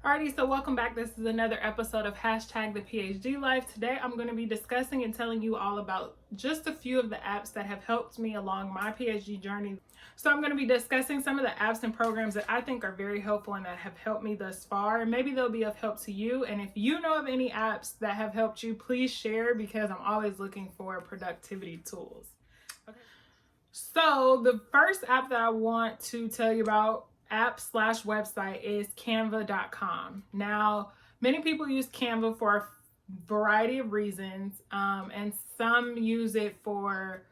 Alrighty, so welcome back. This is another episode of Hashtag the PhD Life. Today I'm going to be discussing and telling you all about just a few of the apps that have helped me along my PhD journey. So I'm going to be discussing some of the apps and programs that I think are very helpful and that have helped me thus far. And maybe they'll be of help to you. And if you know of any apps that have helped you, please share because I'm always looking for productivity tools. Okay. So the first app that I want to tell you about app/website is canva.com. Now, many people use Canva for a variety of reasons, and some use it for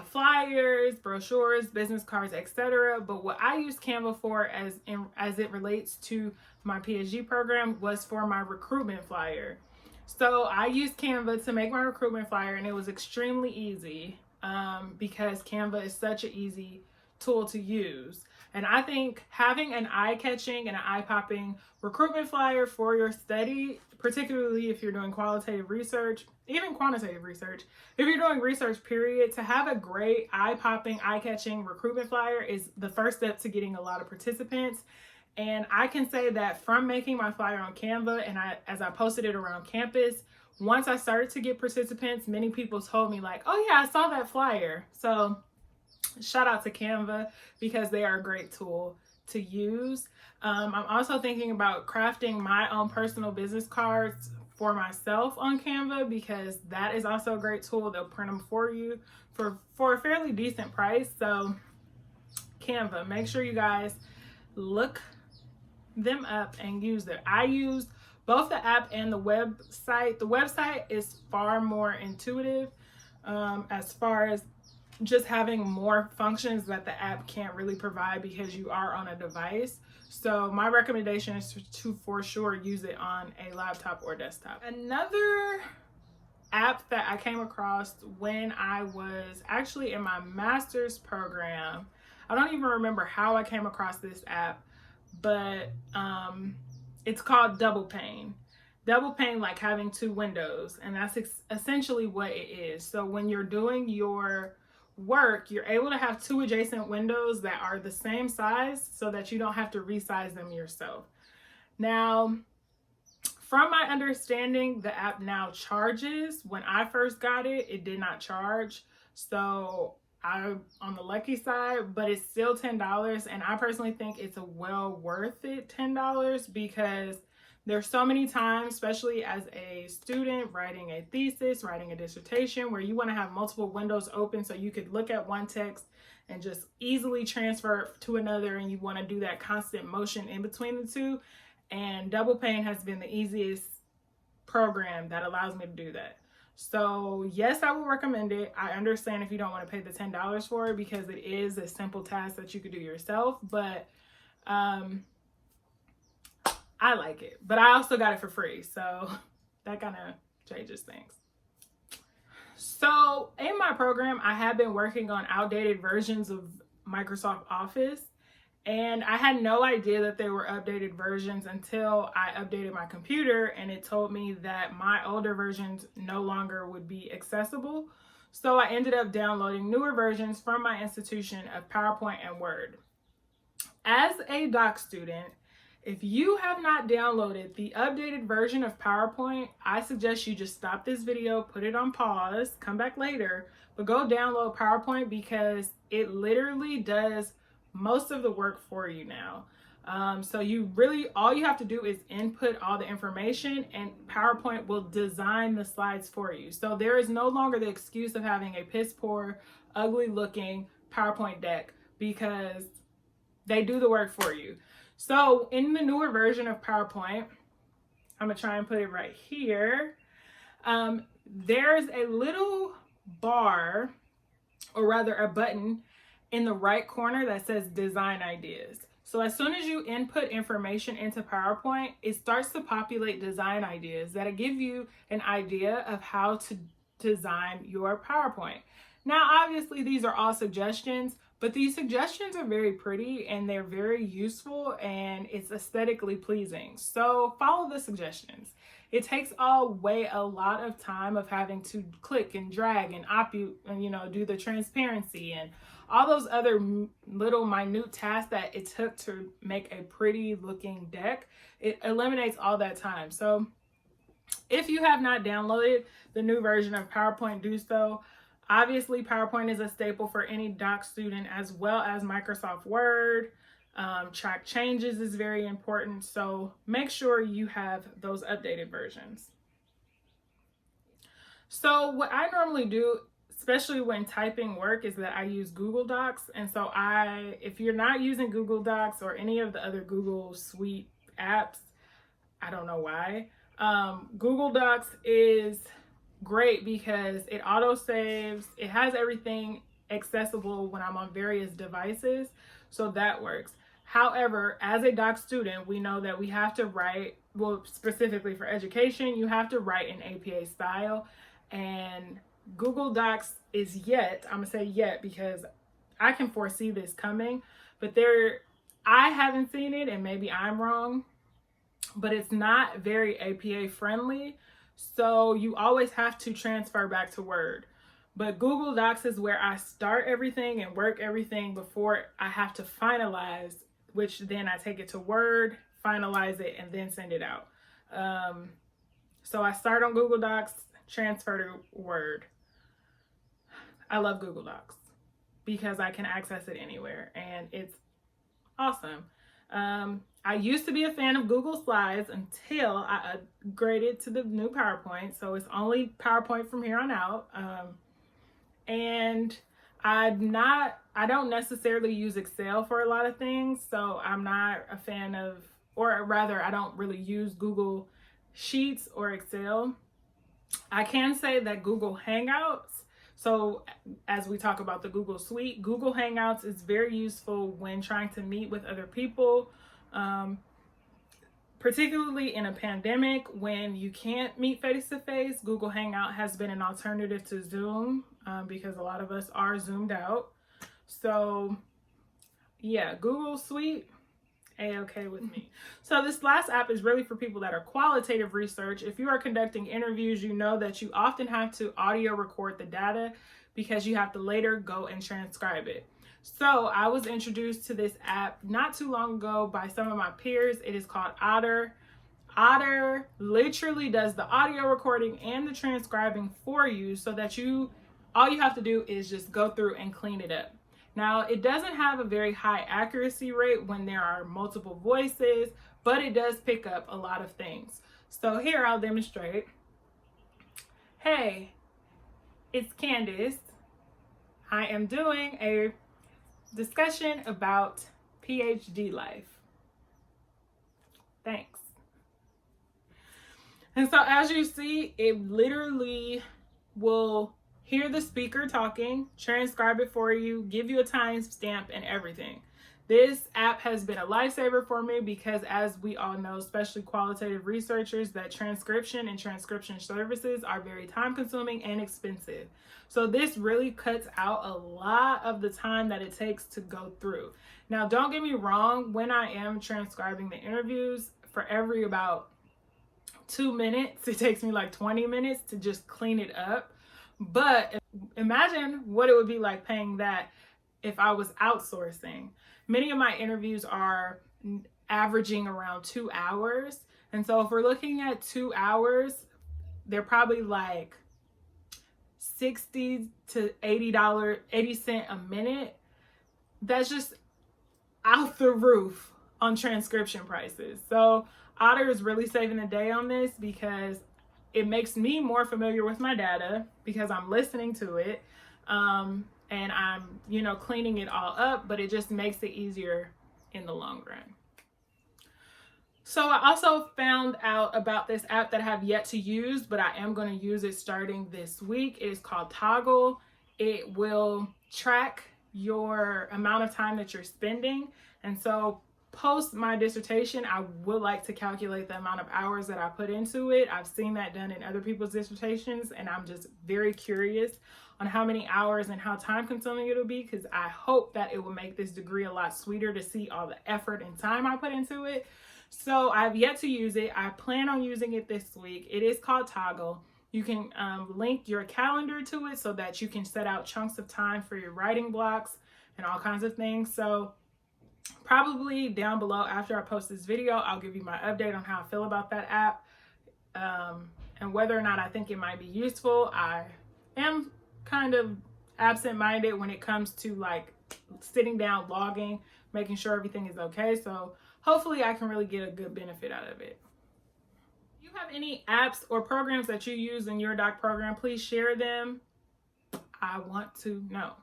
flyers, brochures, business cards, etc. But what I use Canva for as it relates to my PhD program was for my recruitment flyer. So I used Canva to make my recruitment flyer, and it was extremely easy because Canva is such an easy tool to use. And I think having an eye-catching and an eye-popping recruitment flyer for your study, particularly if you're doing qualitative research, even quantitative research, if you're doing research period, to have a great eye-popping, eye-catching recruitment flyer is the first step to getting a lot of participants. And I can say that from making my flyer on Canva and as I posted it around campus, once I started to get participants, many people told me like, oh yeah, I saw that flyer. So shout out to Canva because they are a great tool to use. I'm also thinking about crafting my own personal business cards for myself on Canva because that is also a great tool. They'll print them for you for a fairly decent price. So Canva, make sure you guys look them up and use it. I used both the app and the website. The website is far more intuitive as far as just having more functions that the app can't really provide because you are on a device. So my recommendation is to for sure use it on a laptop or desktop. Another app that I came across when I was actually in my master's program, I don't even remember how I came across this app, but it's called Double Pane. Double pane, like having two windows, and that's essentially what it is. So when you're doing your work, you're able to have two adjacent windows that are the same size so that you don't have to resize them yourself. Now, from my understanding, the app now charges. When I first got it, it did not charge. So I'm on the lucky side, but it's still $10. And I personally think it's a well worth it $10 because there's so many times, especially as a student writing a thesis, writing a dissertation, where you want to have multiple windows open so you could look at one text and just easily transfer it to another, and you want to do that constant motion in between the two. And Double Pane has been the easiest program that allows me to do that. So yes, I will recommend it. I understand if you don't want to pay the $10 for it because it is a simple task that you could do yourself, but I like it, but I also got it for free, so that kind of changes things. So in my program, I have been working on outdated versions of Microsoft Office, and I had no idea that they were updated versions until I updated my computer and it told me that my older versions no longer would be accessible. So I ended up downloading newer versions from my institution of PowerPoint and Word. As a doc student, if you have not downloaded the updated version of PowerPoint, I suggest you just stop this video, put it on pause, come back later, but go download PowerPoint because it literally does most of the work for you now. So all you have to do is input all the information and PowerPoint will design the slides for you. So there is no longer the excuse of having a piss poor, ugly looking PowerPoint deck because they do the work for you. So in the newer version of PowerPoint, I'm gonna try and put it right here. There's a little bar, or rather a button in the right corner that says design ideas. So as soon as you input information into PowerPoint, it starts to populate design ideas that'll give you an idea of how to design your PowerPoint. Now, obviously these are all suggestions, but these suggestions are very pretty and they're very useful and it's aesthetically pleasing. So follow the suggestions. It takes away a lot of time of having to click and drag and do the transparency and all those other little minute tasks that it took to make a pretty looking deck. It eliminates all that time. So if you have not downloaded the new version of PowerPoint, do so. Obviously, PowerPoint is a staple for any doc student, as well as Microsoft Word. Track changes is very important, so make sure you have those updated versions. So what I normally do, especially when typing work, is that I use Google Docs. And so if you're not using Google Docs or any of the other Google Suite apps, I don't know why. Google Docs is great because it auto saves. It has everything accessible when I'm on various devices, so that works. However, as a doc student, we know that we have to write, well, specifically for education, you have to write in APA style, and Google Docs is I'm gonna say yet because I can foresee this coming, but I haven't seen it, and maybe I'm wrong, but it's not very APA friendly. So you always have to transfer back to Word. But Google Docs is where I start everything and work everything before I have to finalize, which then I take it to Word, finalize it, and then send it out. So I start on Google Docs, transfer to Word. I love Google Docs because I can access it anywhere, and it's awesome. I used to be a fan of Google Slides until I upgraded to the new PowerPoint. So it's only PowerPoint from here on out. And I don't necessarily use Excel for a lot of things. So I'm not a fan of, or rather, I don't really use Google Sheets or Excel. I can say that Google Hangouts, so as we talk about the Google Suite, Google Hangouts is very useful when trying to meet with other people, particularly in a pandemic when you can't meet face-to-face. Google Hangout has been an alternative to Zoom because a lot of us are zoomed out. So yeah, Google Suite, A-okay with me. So this last app is really for people that are qualitative research. If you are conducting interviews, you know that you often have to audio record the data because you have to later go and transcribe it. So I was introduced to this app not too long ago by some of my peers. It is called Otter. Otter literally does the audio recording and the transcribing for you so that all you have to do is just go through and clean it up. Now, it doesn't have a very high accuracy rate when there are multiple voices, but it does pick up a lot of things. So here I'll demonstrate. Hey, it's Candace. I am doing a discussion about PhDLife. Thanks. And so as you see, it literally will hear the speaker talking, transcribe it for you, give you a timestamp and everything. This app has been a lifesaver for me because, as we all know, especially qualitative researchers, that transcription and transcription services are very time consuming and expensive. So this really cuts out a lot of the time that it takes to go through. Now, don't get me wrong, when I am transcribing the interviews, for every about 2 minutes, it takes me like 20 minutes to just clean it up. But imagine what it would be like paying that if I was outsourcing. Many of my interviews are averaging around 2 hours. And so if we're looking at 2 hours, they're probably like $60 to $80 a minute. That's just out the roof on transcription prices. So Otter is really saving the day on this because it makes me more familiar with my data because I'm listening to it. And I'm, cleaning it all up, but it just makes it easier in the long run. So I also found out about this app that I have yet to use, but I am going to use it starting this week. It is called Toggle. It will track your amount of time that you're spending. And so post my dissertation, I would like to calculate the amount of hours that I put into it. I've seen that done in other people's dissertations, and I'm just very curious on how many hours and how time consuming it'll be, because I hope that it will make this degree a lot sweeter to see all the effort and time I put into it. So I've yet to use it. I plan on using it this week. It is called Toggle. You can link your calendar to it so that you can set out chunks of time for your writing blocks. and all kinds of things. So probably down below after I post this video, I'll give you my update on how I feel about that app, and whether or not I think it might be useful. I am kind of absent-minded when it comes to like sitting down, logging, making sure everything is okay. So hopefully I can really get a good benefit out of it. If you have any apps or programs that you use in your doc program, please share them. I want to know.